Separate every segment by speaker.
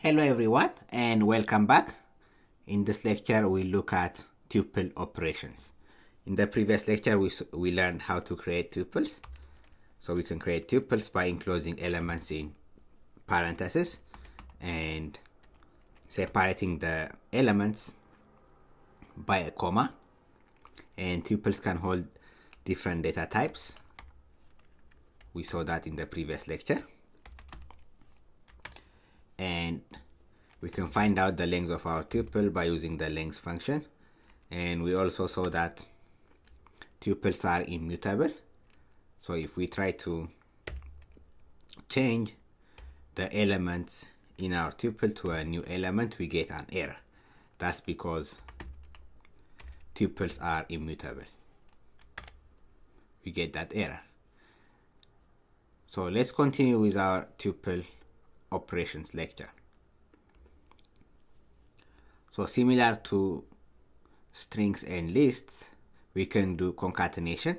Speaker 1: Hello everyone and welcome back. In this lecture we look at tuple operations. In the previous lecture we learned how to create tuples. So we can create tuples by enclosing elements in parentheses and separating the elements by a comma. And tuples can hold different data types. We saw that in the previous lecture. And we can find out the length of our tuple by using the length function. And we also saw that tuples are immutable. So if we try to change the elements in our tuple to a new element, we get an error. That's because tuples are immutable. We get that error. So let's continue with our tuple operations lecture. So similar to strings and lists, we can do concatenation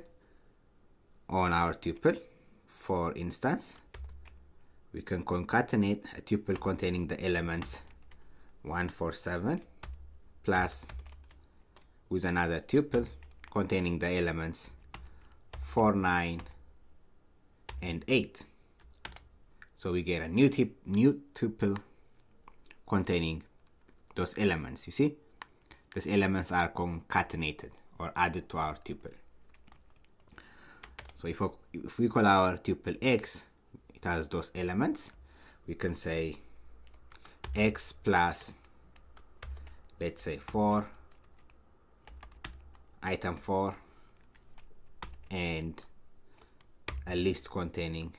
Speaker 1: on our tuple. For instance, we can concatenate a tuple containing the elements 147 plus with another tuple containing the elements 49 and 8. So we get a new tuple containing those elements. You see, these elements are concatenated or added to our tuple. So if we call our tuple x, it has those elements. We can say x plus, let's say 4, item 4, and a list containing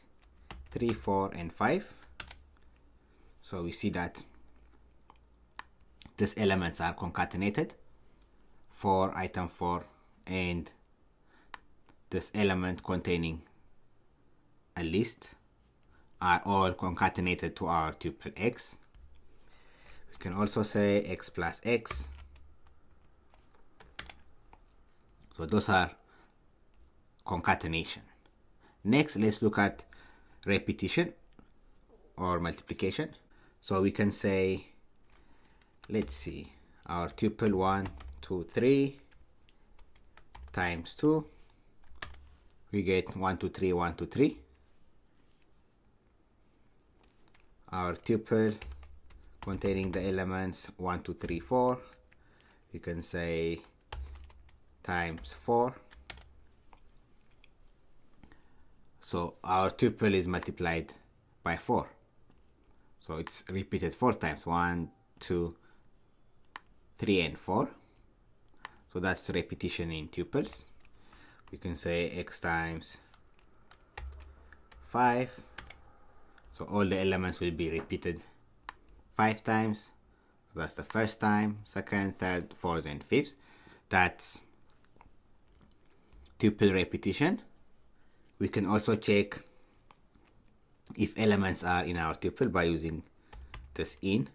Speaker 1: 3, 4, and 5. So we see that these elements are concatenated for item 4, and this element containing a list are all concatenated to our tuple x. We can also say x plus x. So those are concatenation. Next, let's look at repetition or multiplication. So we can say, let's see, our tuple 1, 2, 3 times 2, we get 1, 2, 3, 1, 2, 3. Our tuple containing the elements 1, 2, 3, 4, we can say times 4. So our tuple is multiplied by 4. So it's repeated 4 times, 1, 2, 3, and 4. So that's repetition in tuples. We can say x times 5. So all the elements will be repeated 5 times. So that's the first time, second, third, fourth, and fifth. That's tuple repetition. We can also check if elements are in our tuple by using this in.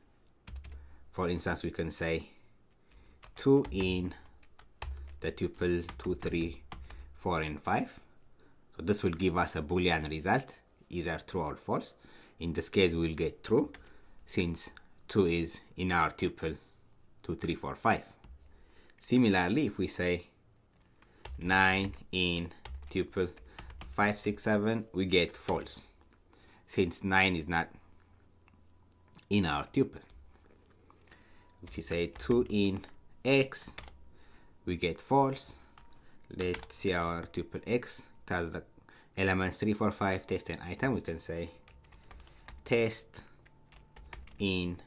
Speaker 1: For instance, we can say 2 in the tuple 2, 3, 4, and 5. So this will give us a Boolean result, either true or false. In this case, we will get true, since 2 is in our tuple 2, 3, 4, 5. Similarly, if we say 9 in tuple 5, 6, 7, we get false, since 9 is not in our tuple. If you say 2 in x, we get false. Let's see our tuple x. It has the elements 3, 4, 5, test, and item. We can say test in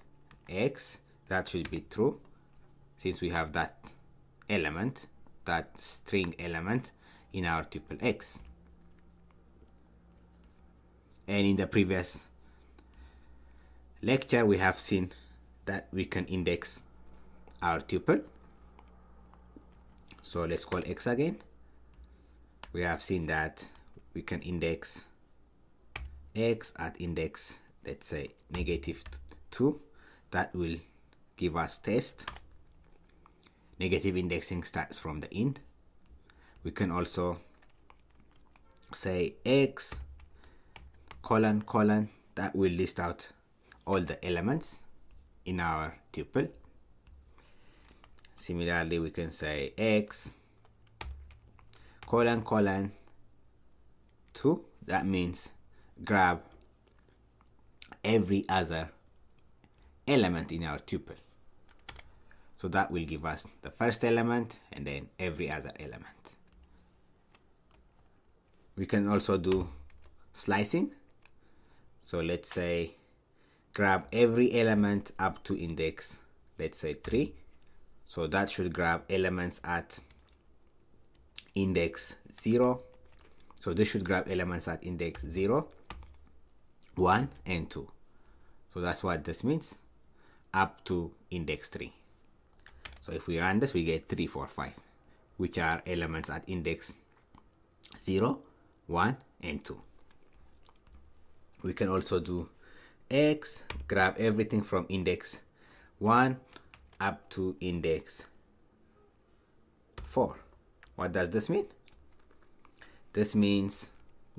Speaker 1: x. That should be true, since we have that element, that string element, in our tuple x. And in the previous lecture, we have seen that we can index our tuple. So let's call x again. We have seen that we can index x at index, let's say -2. That will give us test. Negative indexing starts from the end. We can also say x : : that will list out all the elements in our tuple. Similarly, we can say x colon colon 2. That means grab every other element in our tuple. So that will give us the first element and then every other element. We can also do slicing. So let's say grab every element up to index, let's say 3. So that should grab elements at index 0. So this should grab elements at index 0, 1, and 2. So that's what this means, up to index 3. So if we run this, we get 3, 4, 5, which are elements at index 0, 1, and 2. We can also do x, grab everything from index 1 up to index 4. What does this mean? This means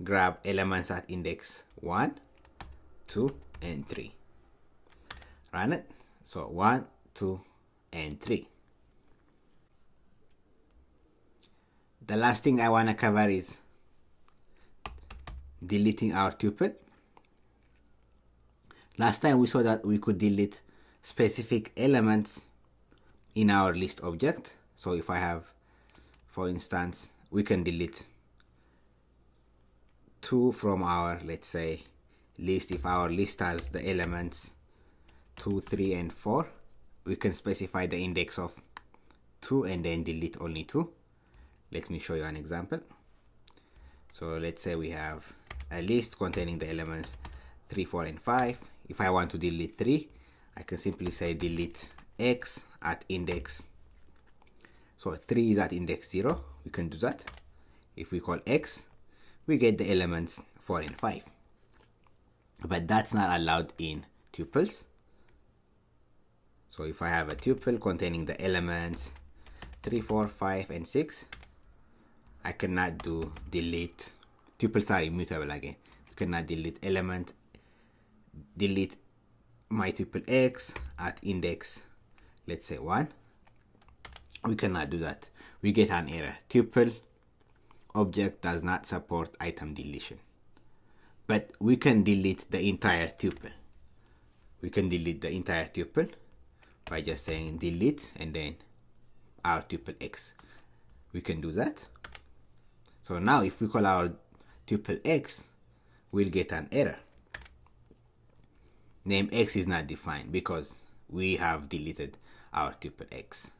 Speaker 1: grab elements at index 1, 2, and 3. Run it. So 1, 2, and 3. The last thing I want to cover is deleting our tuple. Last time we saw that we could delete specific elements in our list object. So if I have, for instance, we can delete 2 from our, let's say, list. If our list has the elements 2, 3, and 4, we can specify the index of 2 and then delete only 2. Let me show you an example. So let's say we have a list containing the elements 3, 4, and 5. If I want to delete 3, I can simply say delete x at index. So 3 is at index 0. We can do that. If we call x, we get the elements 4 and 5. But that's not allowed in tuples. So if I have a tuple containing the elements 3, 4, 5, and 6, I cannot do delete. Tuples are immutable again. You cannot delete delete my tuple x at index, let's say 1. We cannot do that. We get an error. Tuple object does not support item deletion. But we can delete the entire tuple. We can delete the entire tuple by just saying delete and then our tuple x. We can do that. So now if we call our tuple x, we'll get an error. Name x is not defined because we have deleted our tuple x.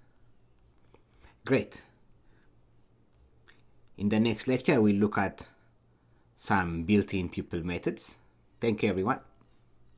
Speaker 1: Great. In the next lecture, we'll look at some built-in tuple methods. Thank you, everyone.